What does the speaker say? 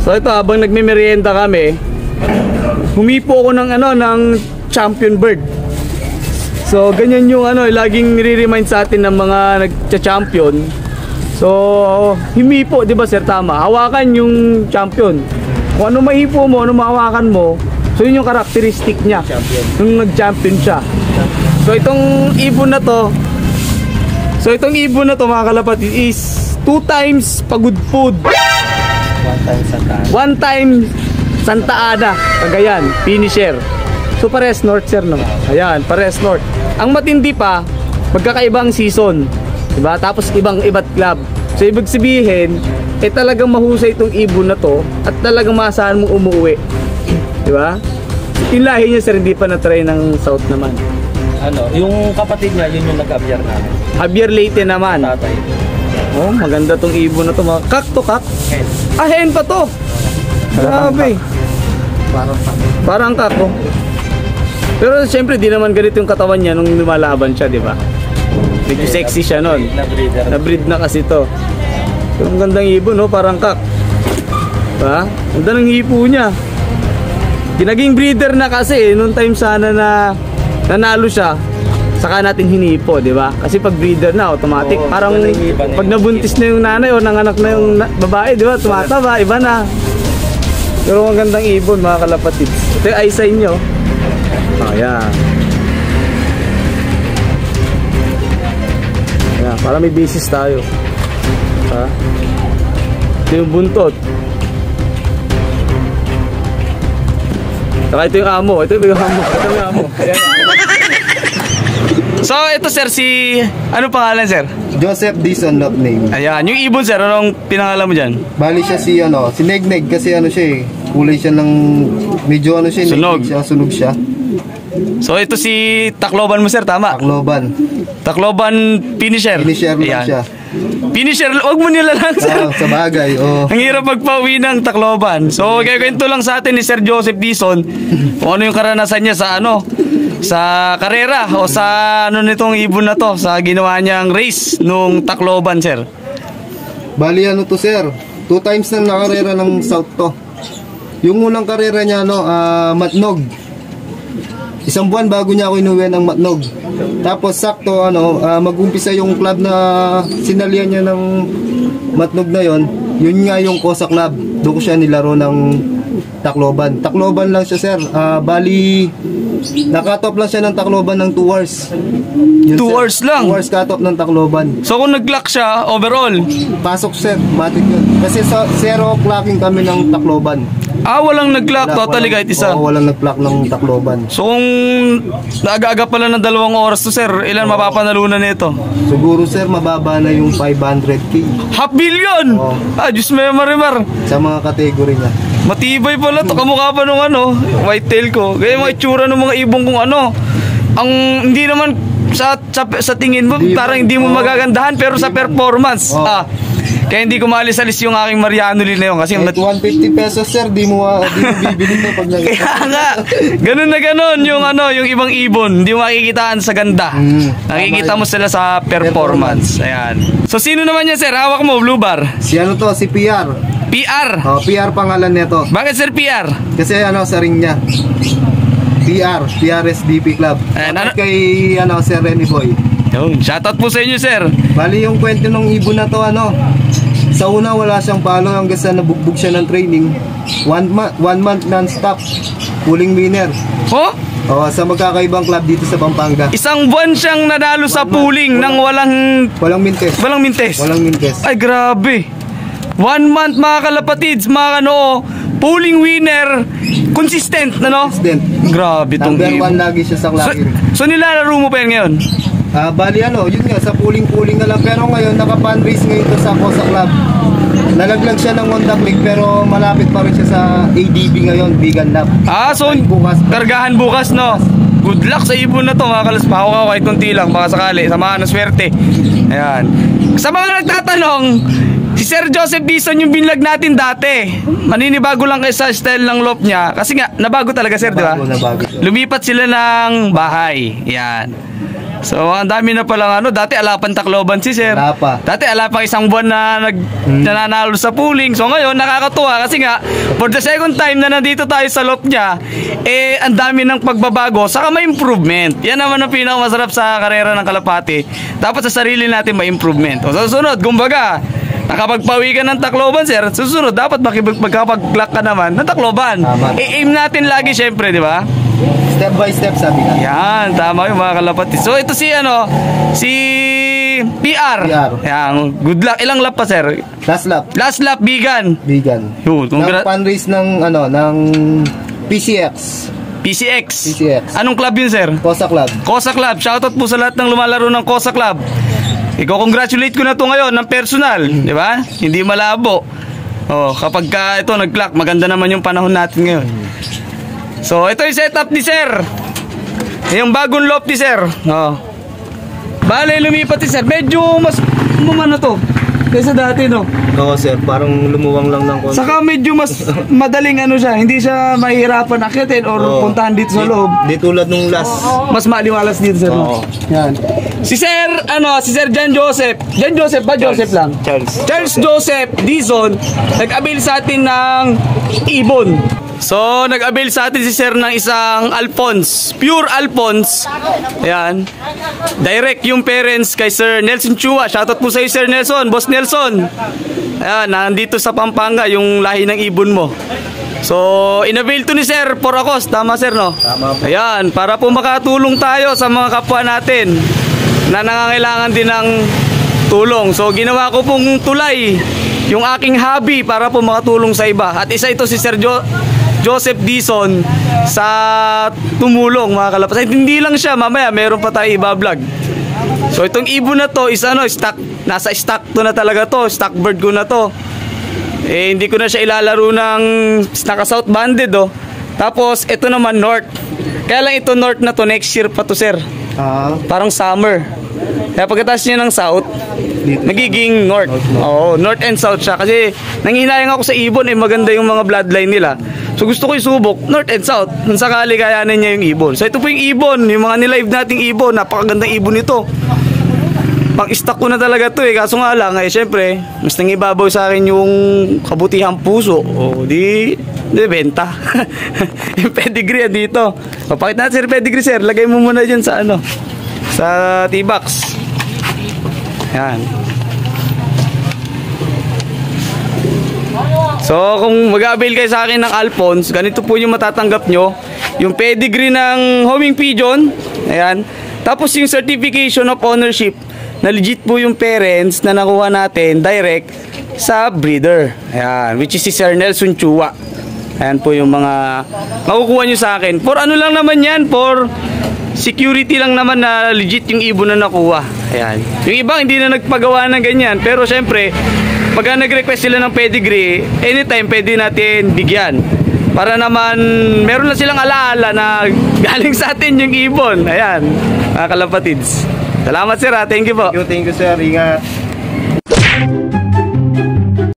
So ito, habang nagme-merienda kami, humipo ako ng ng champion bird. So ganyan yung laging nire-remind sa atin ng mga nagcha-champion. So humipo, 'di ba sir, tama? Hawakan yung champion. Kung ano mahipo mo, ano mahawakan mo, so yun yung karakteristik niya. Nung nag-champion siya. So itong ibon na to, mga kalapatid, is 2 times pagod food. 1 time Santa Ana, Cagayan, finisher. So pares north sir, no? Ayan, pares north. Ang matindi pa, magkakaibang season, diba? Tapos iba't club. So ibig sabihin, talagang mahusay itong ibon na to at talagang maasahan mong umuwi, diba? Yung lahi niya sir, hindi pa na-try ng south naman. Yung kapatid niya, yun yung nag-Javier namin. Javier Leyte naman. Tatay. Oh, maganda tong ibon na to, mga kak to kak. Hen. Ah, hen pa to. Grabe. Parang kak, oh. Pero siyempre di naman ganito yung katawan niya nung lumalaban siya, di ba? Medyo sexy siya nun. Na-breed na kasi to. So, ang gandang ibon, no? Parang kak. Diba? Ang ganda ng hipo niya. Naging breeder na kasi, noong time sana na nanalo siya, saka natin hinipo, di ba? Kasi pag breeder na, automatic. Parang pag nabuntis na yung nanay o nanganak na yung babae, di ba? Tumataba, iba na. Pero ang gandang ibon, mga kalapatid. Ito yung eyesight nyo. Ayan. Ayan, para may basis tayo. Ha? Ito yung buntot. Saka ito yung amo. Ito yung amo. Ito yung amo. Ayan. So, ito sir, si... Ano pangalan sir? Joseph Dison, love name. Ayan, yung ibon sir, anong pinangalan mo dyan? Bali siya si Negneg kasi siya kulay siya ng medyo siya, sunog. Sunog siya. So, ito si Tacloban mo sir, tama? Tacloban finisher. Finisher lang siya. Finisher, wag mo nilalang sir. Sa bagay, Ang hirap magpauwi ng Tacloban. So, kwento lang sa atin ni Sir Joseph Dison kung ano yung karanasan niya sa karera o sa nitong ibon na to, sa ginawa niyang race nung Tacloban sir. Bali to sir, 2 times nang nakarera ng South to. Yung unang karera niya Matnog. 1 buwan bago niya ako inuwi ng Matnog. Tapos sakto mag-umpisa yung club na sinalihan niya ng Matnog na yun nga yung Cosa Club. Doon ko siya nilaro ng Tacloban. Tacloban lang siya sir. Bali nakatop lang siya ng Tacloban ng 2 hours. 2 hours lang? 2 hours katop ng Tacloban. So kung nag-clock siya, overall? Pasok sir, matik yun. Kasi sa 0 clocking kami ng Tacloban. Walang nag-clock totally kahit isa? Oo, walang nag-clock ng Tacloban. So kung nag-aga pala ng 2 oras to sir, ilan mapapanalunan nito? Siguro sir, mababa na yung 500k. $500 million? Diyos marimar. Sa mga kategory niya. Matibay pala to, kamukha pa nung whitetail ko. Kaya mga itsura ng mga ibong kung ang hindi naman sa tingin mo parang hindi mo magagandahan, pero sa performance kaya hindi ko maalis-alis yung aking Mariano Lee na yun kasi 150 pesos sir, di mo bibili to pag kaya nga ganun na ganun yung yung ibang ibon, hindi mo makikitaan sa ganda. Nakikita mo sila sa performance. Ayan. So sino naman yan sir? Hawak mo, Blue Bar. Si si PR. PR? PR pangalan nito. Bakit sir PR? Kasi sa ring niya. PRSDP Club. Kay Sir Renny Boy. Shoutout po sa inyo sir. Bali yung kwento ng ibon na to sa una wala siyang palo hanggang sa nabugbog siya ng training. 1 month non-stop pulling winner. Sa magkakaibang club dito sa Pampanga. 1 buwan siyang nanalo sa pulling nang walang mintes. Walang mintes. Ay grabe. 1 month mga kalapatids, mga pulling winner, consistent Consistent. Grabe tong Number 1 lagi siya sa klase. So nilalaro mo pa yan ngayon? Bali yun nga, sa pulling na lang. Pero ngayon, naka-fundraise ngayon to sa Cosa Club. Nalaglag siya ng Honda Click pero malapit pa rin siya sa ADB ngayon, Vegan Lab. So kargahan bukas, no? Good luck sa ibon na to mga kalaspahaw ka kahit kunti lang, baka sakali, samahan ng swerte. Ayan. Sa mga nagtatanong, si Sir Joseph Dison yung binlag natin dati. Maninibago lang kayo sa style ng loft niya. Kasi nga, nabago talaga sir, di ba? Nabago. Lumipat sila ng bahay. Yan. So, ang dami na palang ano. Dati alapan Tacloban si sir. Wala pa. Dati alapang isang buwan na nananalo sa pooling. So, ngayon, nakakatuwa kasi nga, for the second time na nandito tayo sa loop niya, eh, ang dami ng pagbabago, saka may improvement. Yan naman ang pinakamasarap sa karera ng Kalapati. Dapat sa sarili natin may improvement. O, susunod, kumbaga, nakapagpawi ka ng Tacloban, sir. Susunod, dapat magkapag-lock ka naman ng Tacloban. Tama. I-aim natin lagi, syempre, di ba? Step by step sabi nga. Yan, tama yung mga Kalapati. So, ito si, si PR. Yan, good luck. Ilang lap pa, sir? Last lap. Last lap, Bigan. Bigan. Yun, Ng fundraise ng, ng PCX. PCX. PCX. Anong club yun, sir? Kosa Club. Kosa Club. Shoutout po sa lahat ng lumalaro ng Kosa Club. Iko-congratulate ko na to ngayon ng personal, di ba? Hindi malabo. Oh, kapag ka ito nag-clock, maganda naman yung panahon natin ngayon. So, ito yung setup ni sir. Yung bagong loft ni sir. Oh. Bale, lumipat ni sir. Medyo mas umano to kaysa dati, no? Oo, sir. Parang lumuwang lang ng konti. Saka medyo mas madaling ano siya. Hindi siya mahihirapan akitin or puntahan dito sa loob. Di tulad nung last. Mas maliwalas dito, sir. No? Yan. Si Sir, si Sir John Joseph. John Joseph ba? Joseph lang? Charles Joseph Dizon, nag-avail sa atin ng ibon. So, nag-avail sa atin si Sir ng isang Alphonse. Pure Alphonse. Ayan. Direct yung parents kay Sir Nelson Chua. Shoutout po sa iyo, Sir Nelson. Boss Nelson. Ayan, nandito sa Pampanga yung lahi ng ibon mo. So, in-avail to ni Sir Poracos. Tama, Sir, no? Tama po. Ayan, para po makatulong tayo sa mga kapwa natin na nangangailangan din ng tulong. So, ginawa ko pong tulay yung aking hobby para po makatulong sa iba. At isa ito si Sir Joseph Dizon sa tumulong, mga Kalapas. Hindi lang siya, mamaya meron pa tayo iba-vlog. So, itong ibon na to is stock, nasa stock to na talaga to. Stock bird ko na to. Eh, hindi ko na siya ilalaro ng naka-south banded, oh. Tapos, ito naman north. Kaya lang ito north na to, next year pa to, sir. Parang summer. Kaya pagkatapos niya ng south, nagiging north. Oo, north and south siya. Kasi nanghihinayang ako sa ibon, eh maganda yung mga bloodline nila. So gusto ko isubok, north and south. Kung sakali kayanin niya yung ibon. So ito po yung ibon, yung mga nilive nating ibon. Napakagandang ibon ito. Pang-stock ko na talaga to eh. Kaso nga lang, syempre, mas nangibabaw sa akin yung kabutihang puso. O, di benta. Yung pedigree dito. O, pakita natin sir, pedigree sir. Lagay mo muna dyan sa sa T-box. Yan. So, kung mag-avail kayo sa akin ng Alphonse, ganito po yung matatanggap nyo. Yung pedigree ng homing pigeon. Ayan. Tapos yung certification of ownership na legit po yung parents na nakuha natin direct sa breeder. Ayan, which is si Sir Nelson Chua. Ayan po yung mga makukuha nyo sa akin. For ano lang naman yan, for security lang naman na legit yung ibon na nakuha. Ayan. Yung ibang hindi na nagpagawa ng ganyan. Pero syempre, pag nag-request sila ng pedigree, anytime pwede natin bigyan. Para naman, meron na silang alaala na galing sa atin yung ibon. Ayan, mga Kalapatids. Salamat sir ha, thank you po. Thank you sir, ingat.